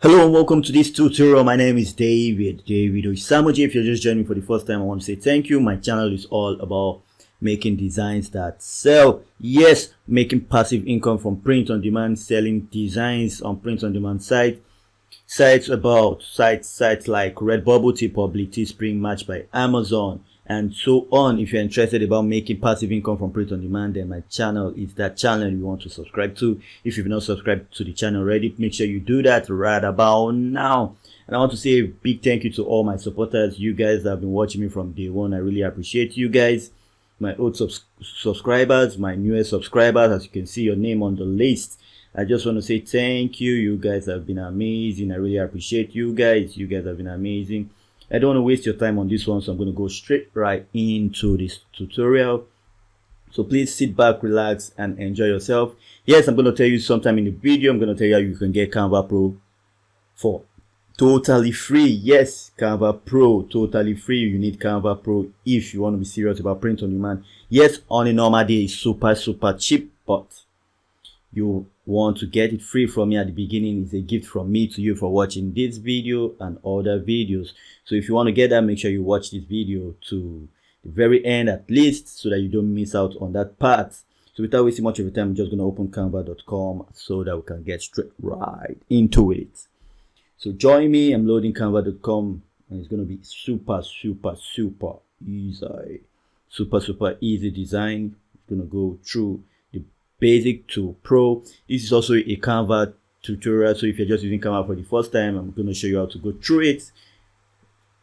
Hello and welcome to this tutorial. My name is David Osamoji. If you're just joining for the first time, I want to say thank you. My channel is all about making designs that sell. Yes, making passive income from print on demand, selling designs on print on demand sites like Redbubble, T-Public, Teespring, Match by Amazon, and so on. If you're interested about making passive income from print on demand, then my channel is that channel you want to subscribe to. If you've not subscribed to the channel already, make sure you do that right about now. And I want to say a big thank you to all my supporters, you guys that have been watching me from day one. I really appreciate you guys. My old subscribers, my newest subscribers, as you can see your name on the list. I just want to say thank you. You guys have been amazing. I really appreciate you guys. You guys have been amazing. I don't want to waste your time on this one, so I'm going to go straight right into this tutorial. So please sit back, relax, and enjoy yourself. Yes, I'm going to tell you sometime in the video, I'm going to tell you how you can get Canva Pro for totally free. Yes, Canva Pro, totally free. You need Canva Pro if you want to be serious about print on demand. Yes, on a normal day, it's super cheap, but you want to get it free from me at the beginning. It's a gift from me to you for watching this video and other videos. So if you want to get that, make sure you watch this video to the very end at least, so that you don't miss out on that part. So without wasting much of your time, I'm just going to open canva.com so that we can get straight right into it. So join me. I'm loading canva.com, and it's going to be super easy. Super easy design. It's going to go through the basic to pro. This is also a Canva tutorial, so if you're just using Canva for the first time, I'm going to show you how to go through it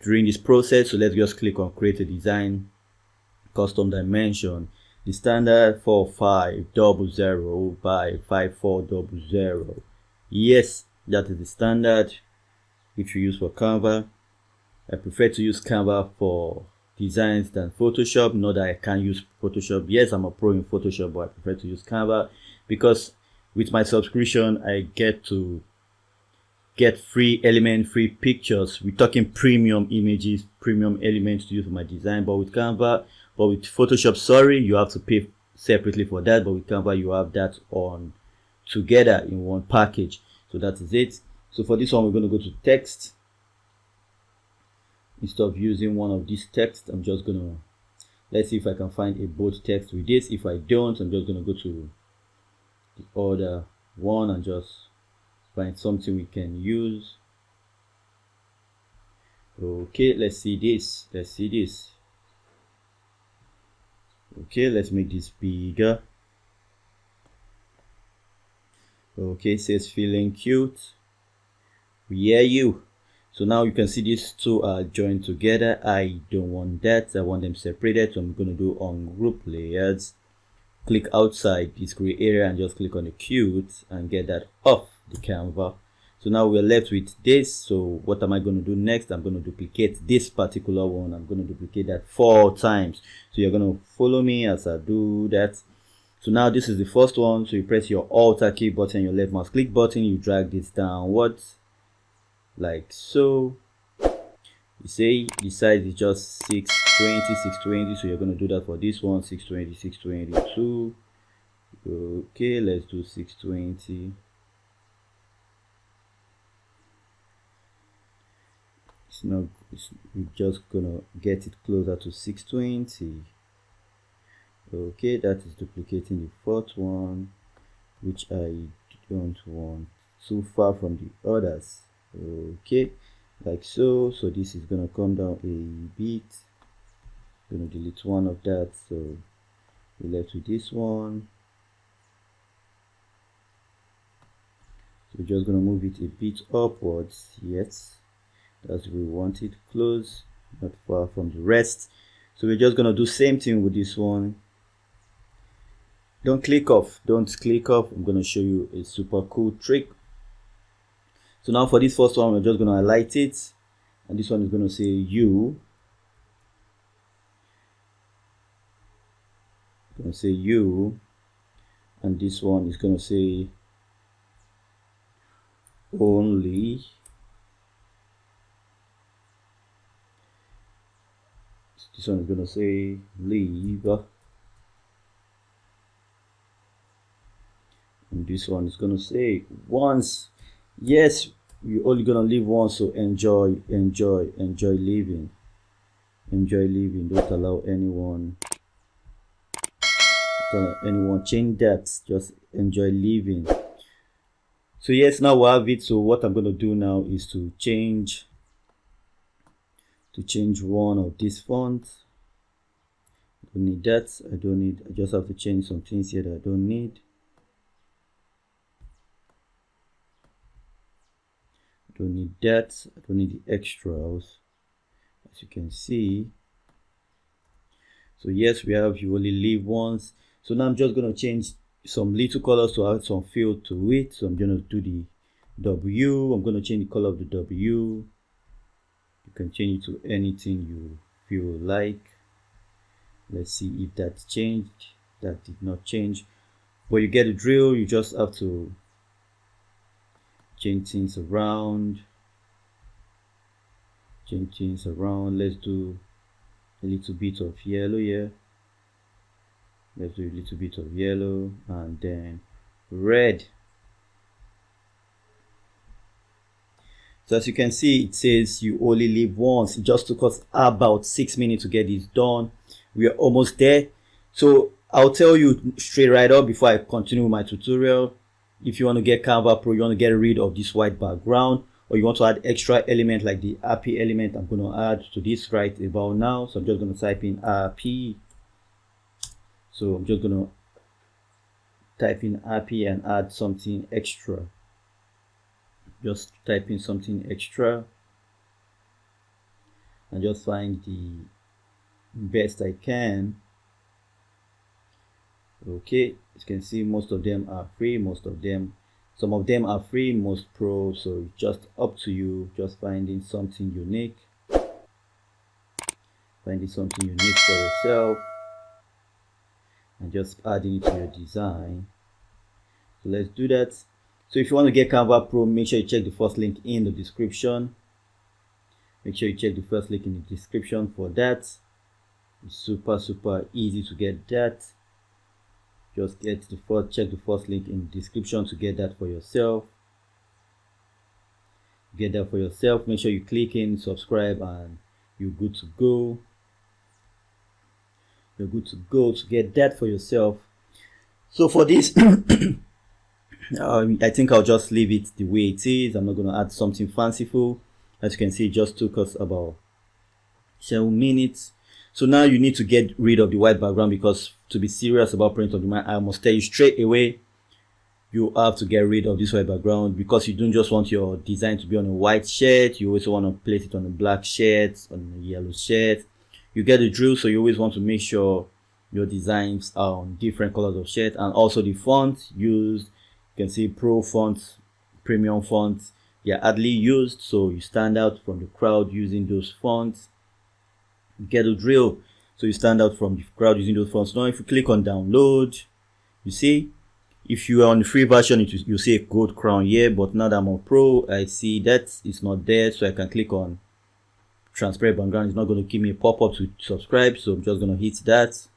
during this process. So let's just click on create a design, custom dimension, the standard 4500 by 5400. Yes, that is the standard which we use for Canva. I prefer to use Canva for designs than Photoshop. Not that I can't use Photoshop. Yes, I'm a pro in Photoshop, but I prefer to use Canva because with my subscription I get to get free element, free pictures. We're talking premium images, premium elements to use for my design. But with Photoshop, sorry, you have to pay separately for that. But with Canva, you have that on together in one package. So that is it. So for this one, we're going to go to text. Instead of using one of these texts, I'm just going to, let's see if I can find a bold text with this. If I don't, I'm just going to go to the other one and just find something we can use. Okay, let's see this. Okay, let's make this bigger. Okay, it says feeling cute. We hear you. So now you can see these two are joined together. I don't want that. I want them separated. So I'm going to do on group layers. Click outside this gray area and just click on the cute and get that off the Canva. So now we're left with this. So what am I going to do next? I'm going to duplicate this particular one. I'm going to duplicate that 4 times. So you're going to follow me as I do that. So now this is the first one. So you press your Alt key button, your left mouse click button, you drag this downwards like so. You say the size is just 620. So you're going to do that for this one, 622. Okay, let's do 620. We're just gonna get it closer to 620. Okay, that is duplicating the 4th one, which I don't want too far from the others. Okay, like so. So this is gonna come down a bit. I'm gonna delete one of that, so we're left with this one. So we're just gonna move it a bit upwards. Yes, as we want it, close, not far from the rest. So we're just gonna do same thing with this one. Don't click off. I'm gonna show you a super cool trick. So now for this first one, we're just gonna highlight it, and this one is gonna say you. Gonna say you, and this one is gonna say only. This one is going to say leave, and this one is going to say once. Yes, You're only gonna live once, so enjoy living. Enjoy living. Don't allow anyone change that. Just enjoy living. So yes, now we have it. So what I'm gonna do now is to change one of these fonts. I don't need that. I just have to change some things here that I don't need. I don't need that. I don't need the extras, as you can see. So yes, we have you only live once. So now I'm just going to change some little colors to add some feel to it. So I'm going to do the W. I'm going to change the color of the W. You can change it to anything you feel like. Let's see if that changed. That did not change, but you get the drill. You just have to change things around. Let's do a little bit of yellow here. Let's do a little bit of yellow and then red. So as you can see, it says you only live once. It just took us about 6 minutes to get this done. We are almost there. So I'll tell you straight right up before I continue my tutorial. If you want to get Canva Pro, you want to get rid of this white background, or you want to add extra element like the RP element, I'm going to add to this right about now. So I'm just going to type in RP. So I'm just going to type in RP and add something extra. Just type in something extra and just find the best I can. Okay, as you can see, most of them are free, some of them are free, most pro. So it's just up to you, just finding something unique for yourself and just adding it to your design. So let's do that. So if you want to get Canva Pro, make sure you check the first link in the description. For that. It's super easy to get that. Just check the first link in the description to get that for yourself. Make sure you click in, subscribe, and you're good to go. To get that for yourself. So for this, I think I'll just leave it the way it is. I'm not going to add something fanciful. As you can see, it just took us about 7 minutes. So now you need to get rid of the white background, because to be serious about print on demand, I must tell you straight away, you have to get rid of this white background, because you don't just want your design to be on a white shirt. You also want to place it on a black shirt, on a yellow shirt. You get the drill. So you always want to make sure your designs are on different colors of shirt, and also the font used. You can see pro fonts, premium fonts, they are hardly used, so you stand out from the crowd using those fonts. You get the drill. So you stand out from the crowd using those fonts. Now if you click on download, you see, if you are on the free version, you see a gold crown here, but now that I'm on pro, I see that it's not there. So I can click on transparent background. It's not going to give me a pop-up to subscribe, so I'm just going to hit that.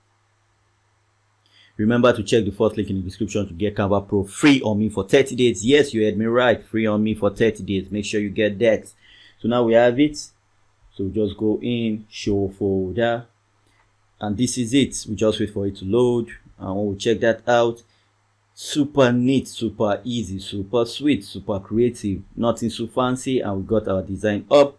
Remember to check the first link in the description to get Canva Pro free on me for 30 days. Yes, you heard me right. Free on me for 30 days. Make sure you get that. So now we have it. So just go in, show folder. And this is it. We just wait for it to load. And when we check that out, super neat, super easy, super sweet, super creative. Nothing so fancy. And we got our design up.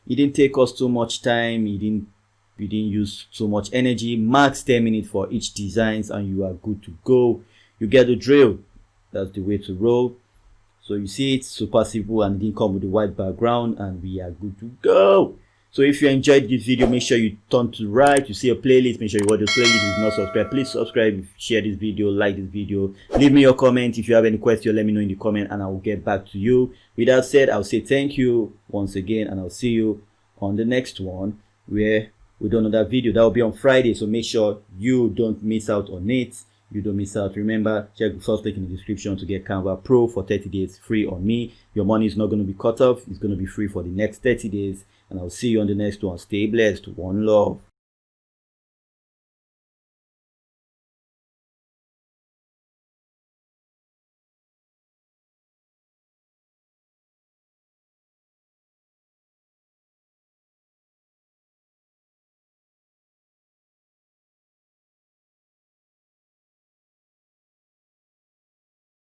It didn't take us too much time. We didn't use so much energy. Max 10 minutes for each designs and you are good to go. You get the drill. That's the way to roll. So you see, it's super simple and it didn't come with the white background, and we are good to go. So if you enjoyed this video, make sure you turn to the right. You see a playlist. Make sure you watch the playlist. If you're not subscribed, please subscribe, share this video, like this video, leave me your comment. If you have any question, let me know in the comment and I will get back to you. With that said, I'll say thank you once again, and I'll see you on the next one where we do another video. That will be on Friday, so make sure you don't miss out on it. Remember, check the first link in the description to get Canva Pro for 30 days free on me. Your money is not going to be cut off. It's going to be free for the next 30 days, and I'll see you on the next one. Stay blessed. One love.